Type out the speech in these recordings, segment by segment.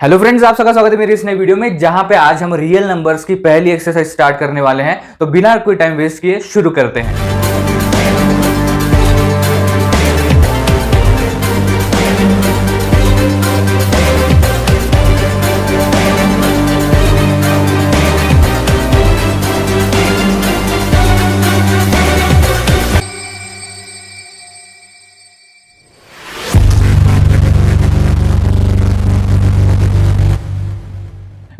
Hello friends, आप सबका स्वागत है मेरी इस नई वीडियो में, जहां पे आज हम रियल नंबर्स की पहली एक्सरसाइज स्टार्ट करने वाले हैं। तो बिना कोई टाइम वेस्ट किए शुरू करते हैं।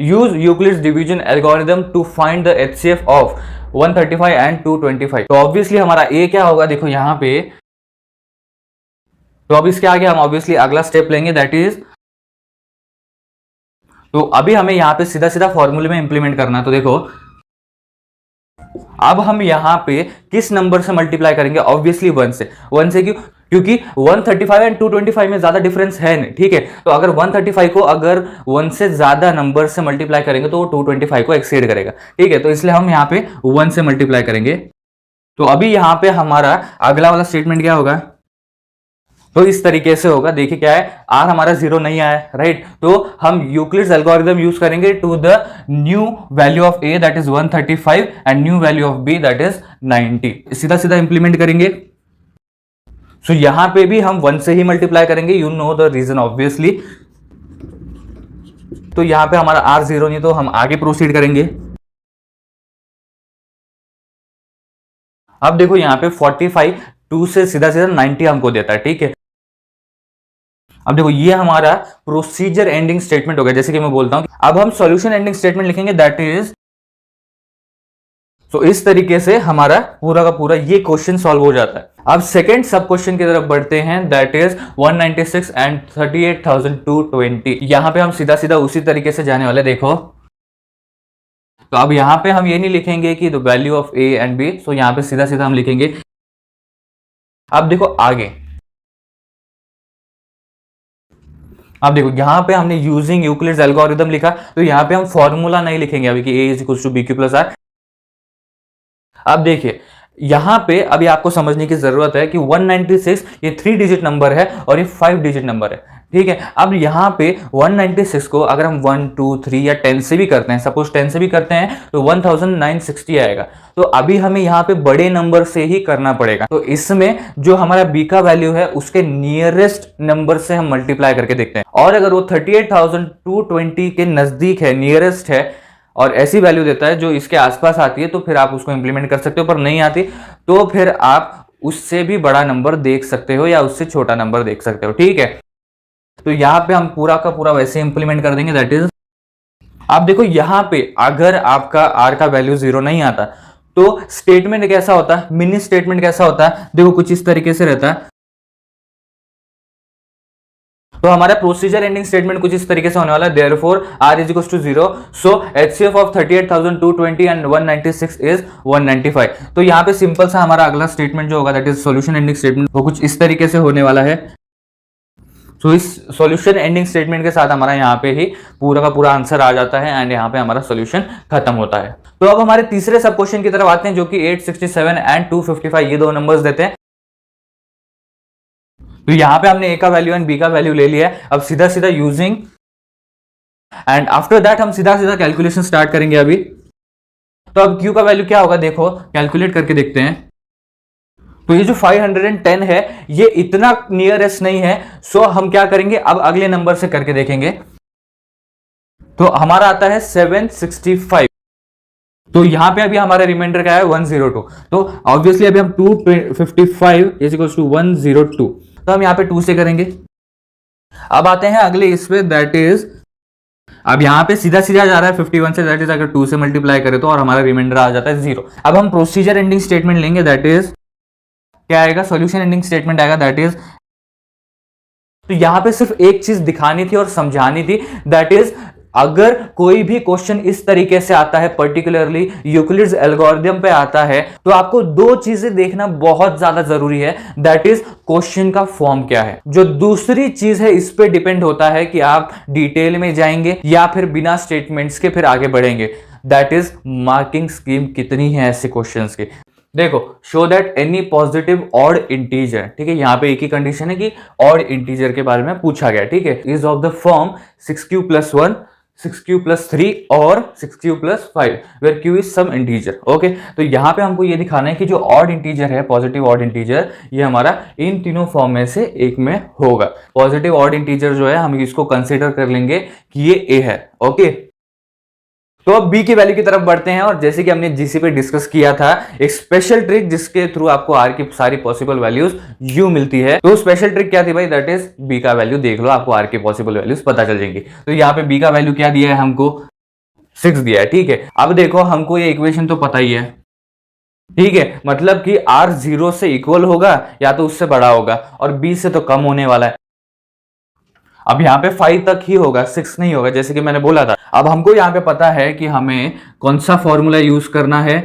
Use Euclid's division algorithm to find the HCF of 135 and 225। तो ऑब्वियसली हमारा ए क्या होगा, देखो यहाँ पे। तो अब इसके आगे हम ऑब्वियसली अगला स्टेप लेंगे, दैट इज, तो अभी हमें यहाँ पे सीधा सीधा फॉर्मूले में इंप्लीमेंट करना है। तो देखो अब हम यहाँ पे किस नंबर से मल्टीप्लाई करेंगे, ऑब्वियसली 1 से। 1 से क्यों? क्योंकि 135 एंड 225 में ज्यादा डिफरेंस है नहीं, ठीक है। तो अगर 135 को अगर 1 से ज्यादा नंबर से मल्टीप्लाई करेंगे तो वो 225 को एक्सीड करेगा, ठीक है। तो इसलिए हम यहाँ पे 1 से मल्टीप्लाई करेंगे। तो अभी यहाँ पे हमारा अगला वाला स्टेटमेंट क्या होगा, तो इस तरीके से होगा। देखिए क्या है, आर हमारा 0 नहीं आया, राइट। तो हम यूक्लिड्स एल्गोरिथम यूज करेंगे to the new value of a that is 135 and new value of b that is 90। सीधा सीधा इंप्लीमेंट करेंगे। सो यहां पे भी हम 1 से ही मल्टीप्लाई करेंगे, you know the reason obviously. तो यहां पे हमारा आर 0 नहीं, तो हम आगे प्रोसीड करेंगे। अब देखो यहां पे 45 2 से सीधा सीधा 90 हमको देता है, ठीक है। अब देखो ये हमारा प्रोसीजर एंडिंग स्टेटमेंट हो गया, जैसे कि मैं बोलता हूं। अब हम सॉल्यूशन एंडिंग स्टेटमेंट लिखेंगे, दैट इज, तो इस तरीके से हमारा पूरा का पूरा ये क्वेश्चन सॉल्व हो जाता है। अब सेकंड सब क्वेश्चन की तरफ बढ़ते हैं, दैट इज 196 एंड 38,220। यहां पे हम सीधा सीधा उसी तरीके से जाने वाले, देखो। तो अब यहां पे हम ये नहीं लिखेंगे कि the value of A and B, so यहां पे सीधा सीधा हम लिखेंगे। अब देखो आगे, अब देखो यहां पे हमने यूजिंग यूक्लिड्स एल्गोरिथम लिखा, तो यहां पे हम फॉर्मूला नहीं लिखेंगे अभी कि a is equal to b q plus r. अब देखिए यहां पे अभी आपको समझने की जरूरत है कि 196 ये 3 डिजिट नंबर है और ये 5 डिजिट नंबर है, ठीक है। अब यहां पे 196 को अगर हम 1 2 3 या 10 से भी करते हैं, सपोज 10 से भी करते हैं, तो 1960 आएगा। तो अभी हमें यहाँ पे बड़े नंबर से ही करना पड़ेगा। तो इसमें जो हमारा बी का वैल्यू है उसके नियरेस्ट नंबर से हम मल्टीप्लाई करके देखते हैं, और अगर वो 38,220 के नजदीक है, नियरेस्ट है, और ऐसी वैल्यू देता है जो इसके आसपास आती है, तो फिर आप उसको इंप्लीमेंट कर सकते हो। पर नहीं आती तो फिर आप उससे भी बड़ा नंबर देख सकते हो या उससे छोटा नंबर देख सकते हो, ठीक है। तो यहां पे हम पूरा का पूरा वैसे इंप्लीमेंट कर देंगे, दैट इज। आप देखो यहां पे अगर आपका आर का वैल्यू 0 नहीं आता तो स्टेटमेंट कैसा होता है, मिनी स्टेटमेंट कैसा होता है, देखो कुछ इस तरीके से रहता है। तो हमारा प्रोसीजर एंडिंग स्टेटमेंट कुछ इस तरीके से होने वाला है, therefore r is equal to 0, so HCF of 38,220 and 196 is 195। तो यहाँ पे सिंपल सा हमारा अगला स्टेटमेंट जो होगा, that is solution ending statement, वो कुछ इस तरीके से होने वाला है। तो इस सॉल्यूशन एंडिंग स्टेटमेंट के साथ हमारा यहाँ पे ही पूरा का पूरा आंसर आ जाता है एंड यहाँ पे हमारा सॉल्यूशन खत्म होता है। तो अब हमारे तीसरे सब क्वेश्चन की तरफ आते हैं, जो कि 867 एंड 255 ये दो नंबर्स देते हैं। तो यहां पे हमने ए का वैल्यू एंड बी का वैल्यू ले लिया है। अब सीधा सीधा यूजिंग एंड आफ्टर दैट हम सीधा सीधा कैलकुलेशन स्टार्ट करेंगे अभी। तो अब क्यू का वैल्यू क्या होगा, देखो कैलकुलेट करके देखते हैं। तो ये जो 510 है ये इतना नियरेस्ट नहीं है, सो हम क्या करेंगे, अब अगले नंबर से करके देखेंगे। तो हमारा आता है 765। तो यहां पे अभी हमारा रिमाइंडर क्या है, 102। तो ऑब्वियसली अभी हम 255 इज इक्वल टू 102, तो हम यहाँ पे 2 से करेंगे। अब आते हैं अगले इस पे, दैट इज, अब यहाँ पे सीधा सीधा जा रहा है 51 से, दैट इज अगर 2 से मल्टीप्लाई करें तो, और हमारा रिमाइंडर आ जाता है 0। अब हम प्रोसीजर एंडिंग स्टेटमेंट लेंगे, दैट इज क्या आएगा, सॉल्यूशन एंडिंग स्टेटमेंट आएगा, दैट इज। तो यहाँ पे सिर्फ एक चीज दिखानी थी और समझानी थी, दैट इज अगर कोई भी क्वेश्चन इस तरीके से आता है, पर्टिकुलरली यूक्लिड्स एल्गोरिथम पे आता है, तो आपको दो चीजें देखना बहुत ज्यादा जरूरी है, दैट इज क्वेश्चन का फॉर्म क्या है। जो दूसरी चीज है इस पे डिपेंड होता है कि आप डिटेल में जाएंगे या फिर बिना स्टेटमेंट्स के फिर आगे बढ़ेंगे, दैट इज मार्किंग स्कीम कितनी है ऐसे क्वेश्चंस की। देखो, show that any positive odd integer, ठीक है, यहाँ पे एक ही कंडीशन है कि ऑड इंटीजर के बारे में पूछा गया, ठीक है, is of the form 6q+1, 6q+3 और 6q+5 where q is some integer. Okay, तो यहाँ पे हमको ये दिखाना है कि जो ऑड इंटीजर है, पॉजिटिव ऑड इंटीजर, ये हमारा इन तीनों फॉर्म में से एक में होगा। पॉजिटिव ऑड इंटीजर जो है हम इसको कंसिडर कर लेंगे कि ये a है। ओके, तो अब b की वैल्यू की तरफ बढ़ते हैं, और जैसे कि हमने जीसी पे डिस्कस किया था एक स्पेशल ट्रिक जिसके थ्रू आपको r की सारी पॉसिबल वैल्यूज u मिलती है। तो स्पेशल ट्रिक क्या थी भाई, दैट इज b का वैल्यू देख लो, आपको r की पॉसिबल वैल्यूज पता चल जाएंगी। तो यहाँ पे b का वैल्यू क्या दिया है हमको, 6 दिया है, ठीक है। अब देखो हमको ये इक्वेशन तो पता ही है, ठीक है, मतलब कि r 0 से इक्वल होगा या तो उससे बड़ा होगा और b से तो कम होने वाला है। अब यहाँ पे 5 तक ही होगा, 6 नहीं होगा, जैसे कि मैंने बोला था। अब हमको यहाँ पे पता है कि हमें कौन सा फॉर्मूला यूज करना है।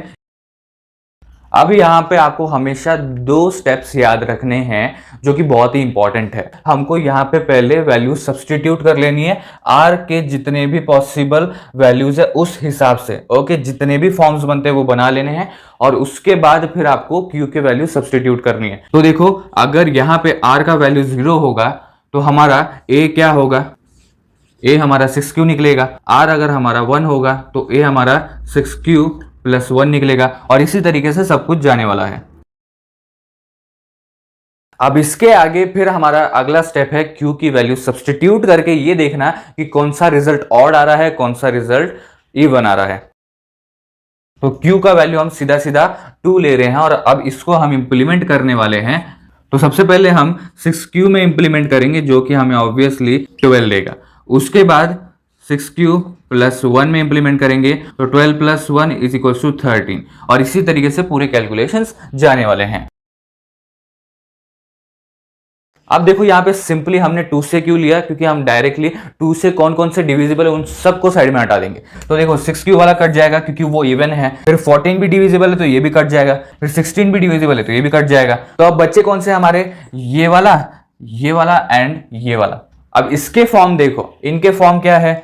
अब यहाँ पे आपको हमेशा 2 स्टेप्स याद रखने हैं जो कि बहुत ही इंपॉर्टेंट है। हमको यहाँ पे पहले वैल्यू सब्सटीट्यूट कर लेनी है, आर के जितने भी पॉसिबल वैल्यूज है उस हिसाब से। ओके, जितने भी फॉर्म्स बनते हैं वो बना लेने हैं, और उसके बाद फिर आपको क्यू के वैल्यू सब्सटीट्यूट करनी है। तो देखो, अगर यहाँ पे आर का वैल्यू 0 होगा तो हमारा a क्या होगा, a हमारा 6q निकलेगा। r अगर हमारा 1 होगा तो a हमारा 6q+1 निकलेगा, और इसी तरीके से सब कुछ जाने वाला है। अब इसके आगे फिर हमारा अगला स्टेप है q की वैल्यू सब्सटीट्यूट करके ये देखना कि कौन सा रिजल्ट ऑड आ रहा है, कौन सा रिजल्ट इवन आ रहा है। तो q का वैल्यू हम सीधा सीधा 2 ले रहे हैं, और अब इसको हम इंप्लीमेंट करने वाले हैं। तो सबसे पहले हम 6q में इंप्लीमेंट करेंगे जो कि हमें ऑब्वियसली 12 देगा। उसके बाद 6q+1 में इंप्लीमेंट करेंगे तो 12+1 = 13, और इसी तरीके से पूरे कैलकुलेशंस जाने वाले हैं। अब देखो यहाँ पे सिंपली हमने 2 से क्यों लिया, क्योंकि हम डायरेक्टली 2 से कौन कौन से डिविजिबल है उन सबको साइड में हटा देंगे। तो देखो 6q वाला कट जाएगा क्योंकि वो इवन है, फिर 14 भी डिविजिबल है तो ये भी कट जाएगा, फिर 16 भी डिविजिबल है तो ये भी कट जाएगा। तो अब बच्चे कौन से हमारे, ये वाला एंड ये वाला। अब इसके फॉर्म देखो, इनके फॉर्म क्या है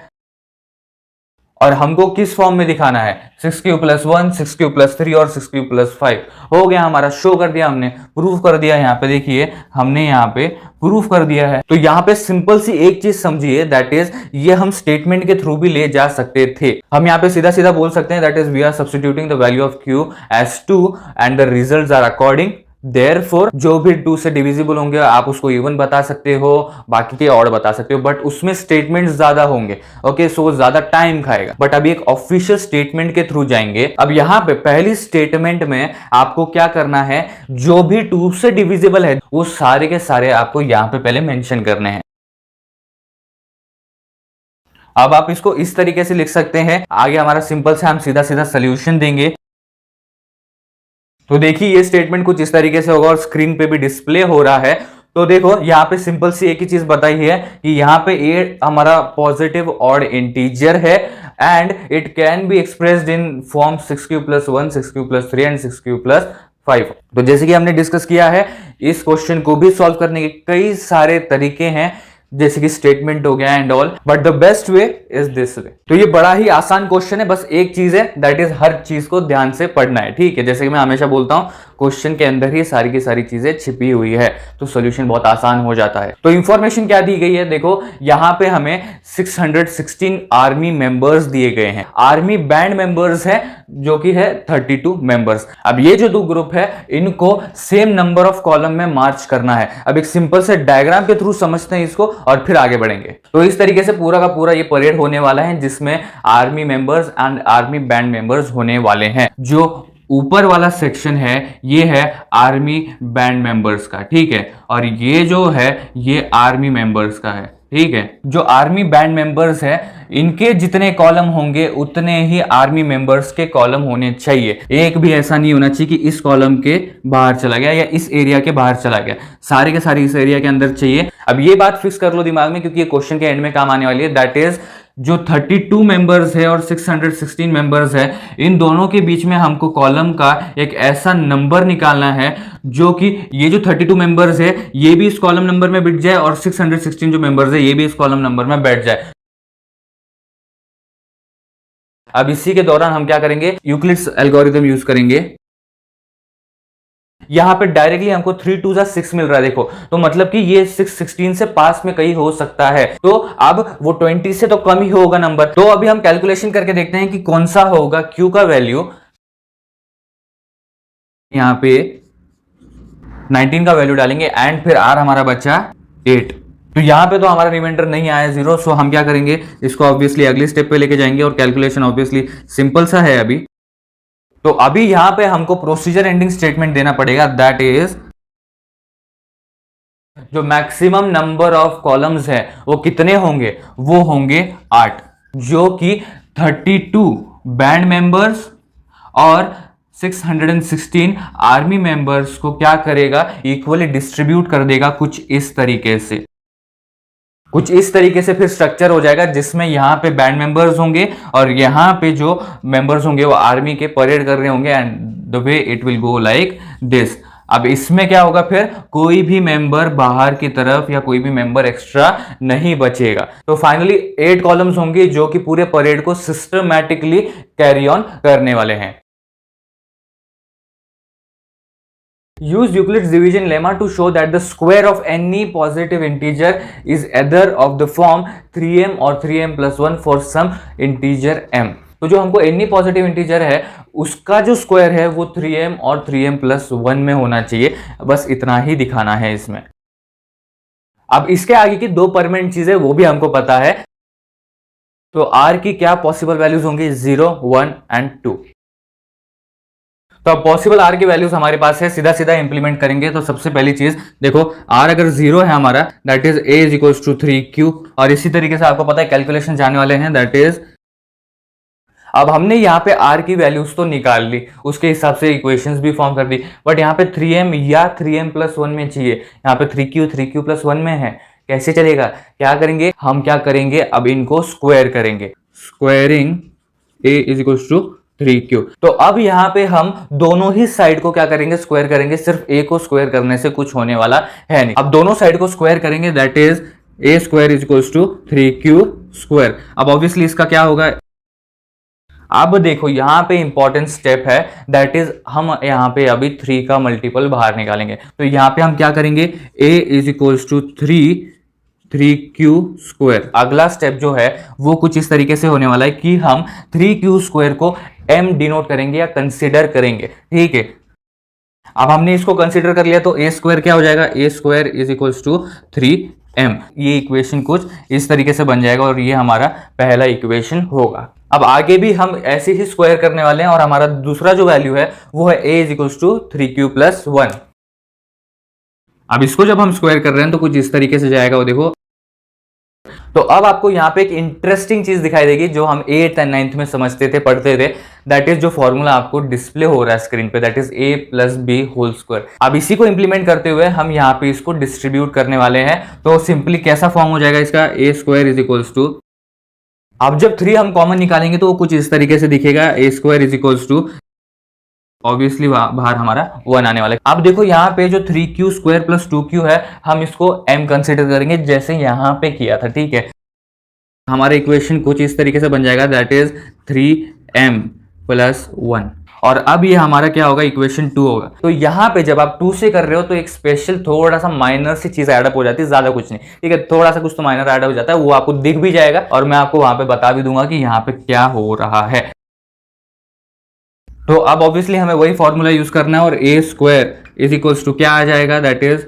और हमको किस फॉर्म में दिखाना है, 6q+1, 6q+3 और 6q+5। हो गया हमारा, शो कर दिया हमने, प्रूफ कर दिया। यहाँ पे देखिए हमने यहाँ पे प्रूफ कर दिया है। तो यहाँ पे सिंपल सी एक चीज समझिए, दैट इज ये हम स्टेटमेंट के थ्रू भी ले जा सकते थे। हम यहाँ पे सीधा सीधा बोल सकते हैं that is we are substituting the value of q as 2 and the results are according. Therefore जो भी 2 से डिविजिबल होंगे आप उसको इवन बता सकते हो, बाकी के ऑड बता सकते हो, बट उसमें स्टेटमेंट्स ज्यादा होंगे। ओके, सो ज्यादा टाइम खाएगा, बट अभी एक ऑफिशियल स्टेटमेंट के थ्रू जाएंगे। अब यहां पे पहली स्टेटमेंट में आपको क्या करना है, जो भी 2 से डिविजिबल है वो सारे के सारे आपको यहां पे पहले मेंशन करने हैं। अब आप इसको इस तरीके से लिख सकते हैं, आगे हमारा सिंपल से हम सीधा सीधा सोल्यूशन देंगे। तो देखिए ये स्टेटमेंट कुछ इस तरीके से होगा और स्क्रीन पे भी डिस्प्ले हो रहा है। तो देखो यहाँ पे सिंपल सी एक ही चीज बताई है कि यहाँ पे ए हमारा पॉजिटिव ऑड इंटीजर है and it can be expressed in form 6q+1, 6q+3 and 6q+5। तो जैसे कि हमने डिस्कस किया है, इस क्वेश्चन को भी सॉल्व करने के कई सारे तरीके हैं, जैसे कि स्टेटमेंट हो गया and all, but the best way is this way. तो ये बड़ा ही आसान क्वेश्चन है, बस एक चीज है दैट इज हर चीज को ध्यान से पढ़ना है, ठीक है। जैसे कि मैं हमेशा बोलता हूं, क्वेश्चन के अंदर ही सारी की सारी चीजें छिपी हुई है, तो सॉल्यूशन बहुत आसान हो जाता है। तो इंफॉर्मेशन क्या दी गई है, देखो यहाँ पे हमें 616 आर्मी मेंबर्स दिए गए हैं, आर्मी बैंड मेंबर्स है जो कि है 32 मेंबर्स। अब ये जो 2 ग्रुप है इनको सेम नंबर ऑफ कॉलम में मार्च करना है। अब एक सिंपल से डायग्राम के थ्रू समझते हैं इसको और फिर आगे बढ़ेंगे। तो इस तरीके से पूरा का पूरा ये परेड होने वाला है जिसमें army members and army band members होने वाले हैं। जो ऊपर वाला सेक्शन है ये है आर्मी बैंड मेंबर्स का, ठीक है, और ये जो है ये आर्मी मेंबर्स का है, ठीक है। जो आर्मी बैंड मेंबर्स है इनके जितने कॉलम होंगे उतने ही आर्मी मेंबर्स के कॉलम होने चाहिए। एक भी ऐसा नहीं होना चाहिए कि इस कॉलम के बाहर चला गया या इस एरिया के बाहर चला गया, सारे के सारे इस एरिया के अंदर चाहिए। अब ये बात फिक्स कर लो दिमाग में, क्योंकि ये क्वेश्चन के एंड में काम आने वाली है। दैट इज जो 32 मेंबर्स है और 616 मेंबर्स है, इन दोनों के बीच में हमको कॉलम का एक ऐसा नंबर निकालना है जो कि ये जो 32 मेंबर्स है ये भी इस कॉलम नंबर में बैठ जाए और 616 जो मेंबर्स है ये भी इस कॉलम नंबर में बैठ जाए। अब इसी के दौरान हम क्या करेंगे, यूक्लिड्स एल्गोरिथम यूज करेंगे। यहाँ पे डायरेक्टली हमको 3 2 जा 6 मिल रहा है देखो, तो मतलब कि ये 6 16 से पास में कहीं हो सकता है, तो अब वो 20 से तो कम ही होगा नंबर। तो अभी हम कैलकुलेशन करके देखते हैं कि कौन सा होगा Q का वैल्यू। यहाँ पे 19 का वैल्यू डालेंगे एंड फिर R हमारा बचा 8। तो यहाँ पे तो हमारा रिमाइंडर नहीं आया 0, सो हम क्या करेंगे, इसको ऑब्वियसली अगली स्टेप पे लेके जाएंगे और कैलकुलेशन ऑब्वियसली सिंपल सा है अभी। तो अभी यहां पे हमको प्रोसीजर एंडिंग स्टेटमेंट देना पड़ेगा, दैट इज जो मैक्सिमम नंबर ऑफ कॉलम्स है वो कितने होंगे, वो होंगे 8, जो कि 32 बैंड मेंबर्स और 616 आर्मी मेंबर्स को क्या करेगा, इक्वली डिस्ट्रीब्यूट कर देगा कुछ इस तरीके से। कुछ इस तरीके से फिर स्ट्रक्चर हो जाएगा जिसमें यहाँ पे बैंड मेंबर्स होंगे और यहाँ पे जो मेंबर्स होंगे वो आर्मी के परेड कर रहे होंगे, and the way it will go like this. अब इसमें क्या होगा, फिर कोई भी मेंबर बाहर की तरफ या कोई भी मेंबर एक्स्ट्रा नहीं बचेगा। तो फाइनली 8 कॉलम्स होंगे जो कि पूरे परेड को सिस्टमैटिकली कैरी ऑन करने वाले हैं। Use Euclid's division lemma to show that the square of any positive integer is either of the form 3m or 3m plus 1 for some integer m। तो जो हमको any पॉजिटिव इंटीजर है उसका जो square है वो 3m और 3m plus 1 में होना चाहिए, बस इतना ही दिखाना है इसमें। अब इसके आगे की 2 परमानेंट चीजें वो भी हमको पता है, तो r की क्या पॉसिबल वैल्यूज होंगी, 0 1 एंड 2। तो अब पॉसिबल आर की वैल्यूज हमारे पास है, सीधा सीधा इंप्लीमेंट करेंगे। तो सबसे पहली चीज देखो, आर अगर 0 है हमारा, that is a is equals to 3q, और इसी तरीके से आपको पता है कैलकुलेशन जाने वाले हैं, दैट इज अब हमने यहाँ पे आर की वैल्यूज तो निकाल ली, उसके हिसाब से इक्वेशंस भी फॉर्म कर दी, बट यहाँ पे 3m या 3m प्लस 1 में चाहिए, यहाँ पे 3q प्लस 1 में है, कैसे चलेगा, क्या करेंगे हम, क्या करेंगे अब इनको स्क्वायर करेंगे, squaring a is equals to 3q। तो अब यहाँ पे हम दोनों ही साइड को क्या करेंगे, स्क्वायर करेंगे, सिर्फ a को स्क्वायर करने से कुछ होने वाला है नहीं। अब दोनों साइड को स्क्वायर करेंगे, that is a square is equals to 3q square. अब ऑब्वियसली इसका क्या होगा, अब देखो यहाँ पे इंपॉर्टेंट स्टेप है, दैट इज हम यहाँ पे अभी 3 का मल्टीपल बाहर निकालेंगे। तो यहाँ पे हम क्या करेंगे, a is equals to 3q square. अगला स्टेप जो है वो कुछ इस तरीके से होने वाला है कि हम 3q स्क्वायर को m डिनोट करेंगे या कंसीडर करेंगे, ठीक है। अब हमने इसको कंसीडर कर लिया तो a स्क्वायर क्या हो जाएगा, a square is equals to 3m। ये इक्वेशन कुछ इस तरीके से बन जाएगा और ये हमारा पहला इक्वेशन होगा। अब आगे भी हम ऐसे ही स्क्वायर करने वाले हैं और हमारा दूसरा जो वैल्यू है वो है a is equals to 3q plus 1। अब इसको जब हम स्क्वायर कर रहे हैं तो कुछ इस तरीके से जाएगा, वो देखो। तो अब आपको यहाँ पे एक इंटरेस्टिंग चीज दिखाई देगी जो हम 8th एंड 9th में समझते थे, पढ़ते थे, दैट इज जो फॉर्मूला आपको डिस्प्ले हो रहा है स्क्रीन पे, that is a plus b whole square. अब इसी को इंप्लीमेंट करते हुए हम यहाँ पे इसको डिस्ट्रीब्यूट करने वाले हैं। तो सिंपली कैसा फॉर्म हो जाएगा इसका, a square is equals to, अब जब 3 हम कॉमन निकालेंगे तो वो कुछ इस तरीके से दिखेगा, a square is equals to, obviously बाहर हमारा 1 आने वाला है। अब देखो यहाँ पे जो 3q स्क्वायर प्लस 2q है, हम इसको m कंसिडर करेंगे जैसे यहाँ पे किया था, ठीक है। हमारा इक्वेशन कुछ इस तरीके से बन जाएगा, दैट इज 3m प्लस 1, और अब ये हमारा क्या होगा, इक्वेशन 2 होगा। तो यहाँ पे जब आप 2 से कर रहे हो तो एक स्पेशल थोड़ा सा माइनर सी चीज ऐड अप हो जाती है, ज्यादा कुछ नहीं, ठीक है, थोड़ा सा कुछ तो माइनर ऐड हो जाता है, वो आपको दिख भी जाएगा और मैं आपको वहां पे बता भी दूंगा कि यहाँ पे क्या हो रहा है। तो अब ऑब्वियसली हमें वही फॉर्मूला यूज करना है और a square is equals to क्या आ जाएगा, दैट इज,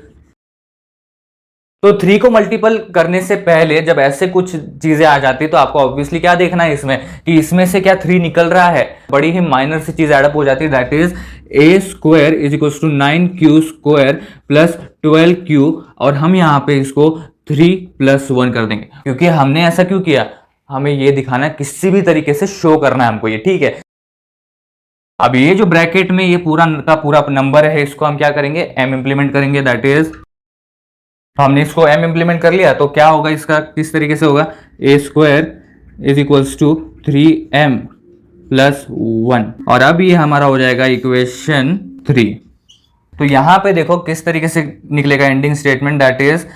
तो 3 को मल्टीपल करने से पहले जब ऐसे कुछ चीजें आ जाती तो आपको ऑब्वियसली क्या देखना है इसमें, कि इसमें से क्या 3 निकल रहा है, बड़ी ही माइनर सी चीज एडअप हो जाती है, that is a square is equals to 9q square plus 12q, और हम यहाँ पे इसको 3 प्लस 1 कर देंगे, क्योंकि हमने ऐसा क्यों किया, हमें ये दिखाना है, किसी भी तरीके से शो करना है हमको ये, ठीक है। अब ये जो ब्रैकेट में ये पूरा का पूरा नंबर है, इसको हम क्या करेंगे, m इंप्लीमेंट करेंगे, दैट इज, हमने इसको m इंप्लीमेंट कर लिया तो क्या होगा इसका, किस तरीके से होगा, a square is equals to 3m plus 1, और अब ये हमारा हो जाएगा इक्वेशन 3। तो यहां पे देखो किस तरीके से निकलेगा एंडिंग स्टेटमेंट, दैट इज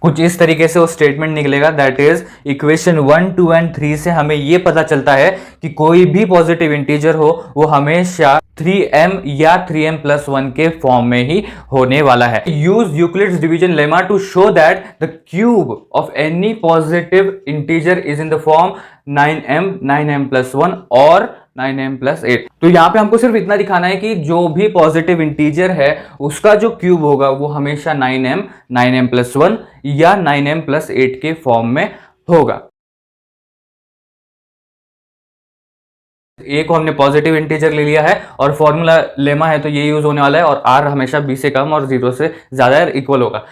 कुछ इस तरीके से वो स्टेटमेंट निकलेगा, दैट इज इक्वेशन 1 2 एंड 3 से हमें ये पता चलता है कि कोई भी पॉजिटिव इंटीजर हो वो हमेशा 3m या 3m+1 के फॉर्म में ही होने वाला है। Use Euclid's division lemma to show that the cube of any positive integer is in the form 9m, 9m+1 और 9m+8। तो यहां पे हमको सिर्फ इतना दिखाना है कि जो भी पॉजिटिव इंटीजर है उसका जो क्यूब होगा वो हमेशा 9m, 9m+1 या 9m+8 के फॉर्म में होगा। ए को हमने पॉजिटिव इंटीजर ले लिया है और फॉर्मूला लेमा है तो ये यूज होने वाला है, और आर हमेशा बी से कम और 0 से ज्यादा इक्वल होगा।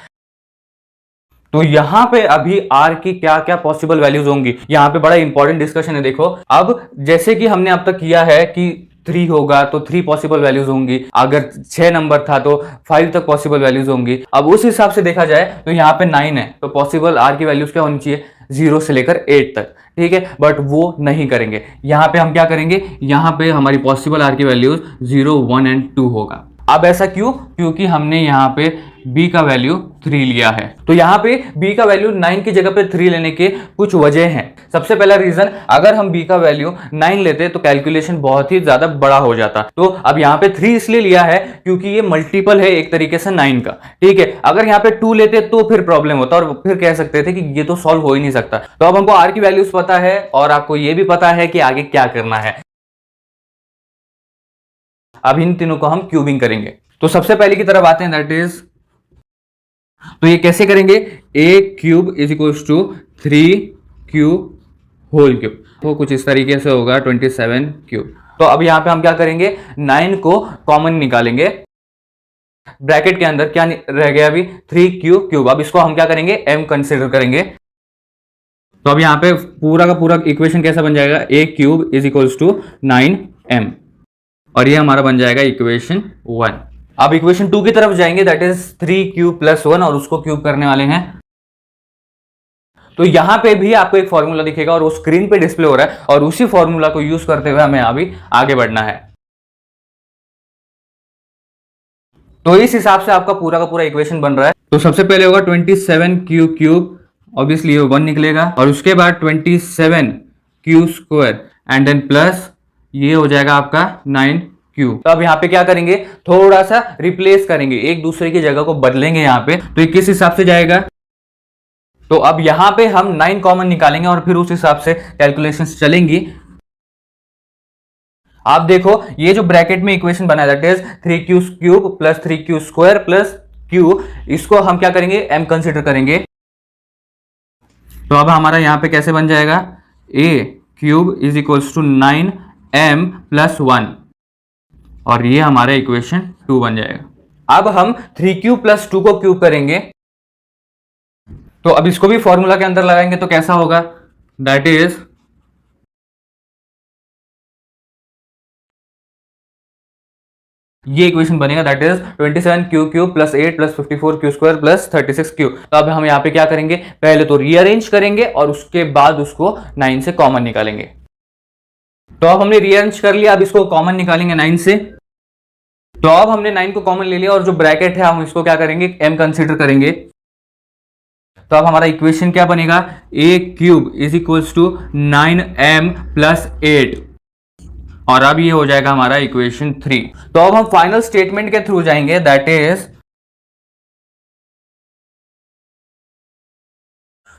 तो यहां पे अभी आर की क्या क्या पॉसिबल वैल्यूज होंगी, यहां पे बड़ा इंपॉर्टेंट डिस्कशन है। देखो अब जैसे कि हमने अब तक किया है कि 3 होगा तो 3 पॉसिबल वैल्यूज होंगी, अगर 6 नंबर था तो 5 तक पॉसिबल वैल्यूज होंगी। अब उस हिसाब से देखा जाए तो यहाँ पे 9 है तो पॉसिबल आर की वैल्यूज क्या होनी चाहिए, 0 से लेकर 8 तक, ठीक है। बट वो नहीं करेंगे, यहाँ पे हम क्या करेंगे, यहाँ पे हमारी पॉसिबल आर की वैल्यूज 0, 1 एंड 2 होगा। अब ऐसा क्यों, क्योंकि हमने यहाँ पे b का वैल्यू 3 लिया है। तो यहाँ पे b का वैल्यू 9 की जगह पे 3 लेने के कुछ वजह हैं। सबसे पहला रीजन, अगर हम b का वैल्यू 9 लेते तो कैलकुलेशन बहुत ही ज्यादा बड़ा हो जाता। तो अब यहाँ पे 3 इसलिए लिया है क्योंकि ये मल्टीपल है एक तरीके से 9 का, ठीक है। अगर यहाँ पे 2 लेते तो फिर प्रॉब्लम होता और फिर कह सकते थे कि ये तो सॉल्व हो ही नहीं सकता। तो अब हमको r की वैल्यूज पता है और आपको ये भी पता है कि आगे क्या करना है। अब इन तीनों को हम क्यूबिंग करेंगे। तो सबसे पहले की तरफ आते हैं, दैट इज, तो ये कैसे करेंगे, a cube is equals to 3q whole cube. तो कुछ इस तरीके से होगा 27 क्यूब। तो अब यहां पे हम क्या करेंगे, 9 को कॉमन निकालेंगे, ब्रैकेट के अंदर क्या रह गया अभी, 3q क्यूब। अब इसको हम क्या करेंगे, m कंसिडर करेंगे। तो अब यहां पे पूरा का पूरा इक्वेशन कैसा बन जाएगा, a cube is equals to 9m, और ये हमारा बन जाएगा इक्वेशन 1। अब इक्वेशन 2 की तरफ जाएंगे, दैट इज 3q+1, और उसको क्यूब करने वाले हैं। तो यहां पे भी आपको एक फॉर्मूला दिखेगा और वो स्क्रीन पे डिस्प्ले हो रहा है, और उसी फॉर्मूला को यूज करते हुए हमें अभी आगे बढ़ना है। तो इस हिसाब से आपका पूरा का पूरा इक्वेशन बन रहा है। तो सबसे पहले होगा 27q क्यूब, ऑब्वियसली ये 1 निकलेगा, और उसके बाद 27q² एंड देन प्लस ये हो जाएगा आपका 9q। तो अब यहाँ पे क्या करेंगे, थोड़ा सा रिप्लेस करेंगे, एक दूसरे की जगह को बदलेंगे यहाँ पे। तो ये किस हिसाब से जाएगा, तो अब यहाँ पे हम 9 कॉमन निकालेंगे और फिर उस हिसाब से कैलकुलेशंस चलेंगी। आप देखो ये जो ब्रैकेट में इक्वेशन बना है, that is 3q³ plus 3q² plus q, इसको हम क्या करेंगे, m कंसिडर करेंगे। तो अब हमारा यहाँ पे कैसे बन जाएगा, a cube is equals to 9m+1, और ये हमारा इक्वेशन 2 बन जाएगा। अब हम 3q प्लस 2 को क्यूब करेंगे, तो अब इसको भी फॉर्मूला के अंदर लगाएंगे तो कैसा होगा, दैट इज, ये इक्वेशन बनेगा, that is 27q³ plus 8 plus 54q² plus 36q। तो अब हम यहाँ पे क्या करेंगे, पहले तो रीअरेंज करेंगे और उसके बाद उसको 9 से कॉमन निकालेंगे। तो अब हमने रीअरेंज कर लिया, अब इसको कॉमन निकालेंगे 9 से। तो अब हमने 9 को कॉमन ले लिया और जो ब्रैकेट है हम इसको क्या करेंगे, m कंसीडर करेंगे। तो अब हमारा इक्वेशन क्या बनेगा, a cube is equals to 9m+8, और अब ये हो जाएगा हमारा इक्वेशन 3। तो अब हम फाइनल स्टेटमेंट के थ्रू जाएंगे, दैट इज,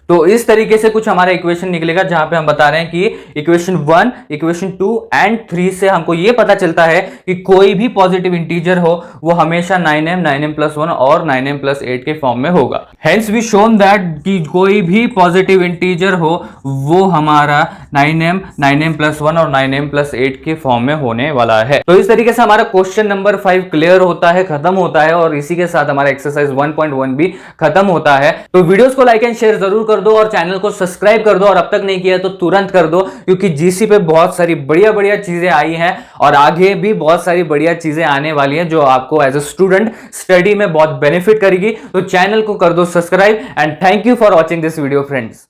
तो इस तरीके से कुछ हमारा इक्वेशन निकलेगा, जहां पे हम बता रहे हैं कि इक्वेशन 1, इक्वेशन 2 एंड 3 से हमको ये पता चलता है कि कोई भी पॉजिटिव इंटीजर हो वो हमेशा 9m, 9m+1 और 9m+8 के फॉर्म में होगा। हेंस वी शोन दैट कि कोई भी पॉजिटिव इंटीजर हो वो हमारा 9m, 9m+1 और 9m+8 के फॉर्म में होने वाला है। तो इस तरीके से हमारा क्वेश्चन नंबर 5 क्लियर होता है, खत्म होता है, और इसी के साथ हमारा एक्सरसाइज 1.1 भी खत्म होता है। तो वीडियोस को लाइक एंड शेयर जरूर कर दो और चैनल को सब्सक्राइब कर दो, और अब तक नहीं किया तो तुरंत कर दो, क्योंकि जीसी पे बहुत सारी बढ़िया बढ़िया चीजें आई हैं और आगे भी बहुत सारी बढ़िया चीजें आने वाली हैं जो आपको एज अ स्टूडेंट स्टडी में बहुत बेनिफिट करेगी। तो चैनल को कर दो subscribe, and thank you for watching this video friends.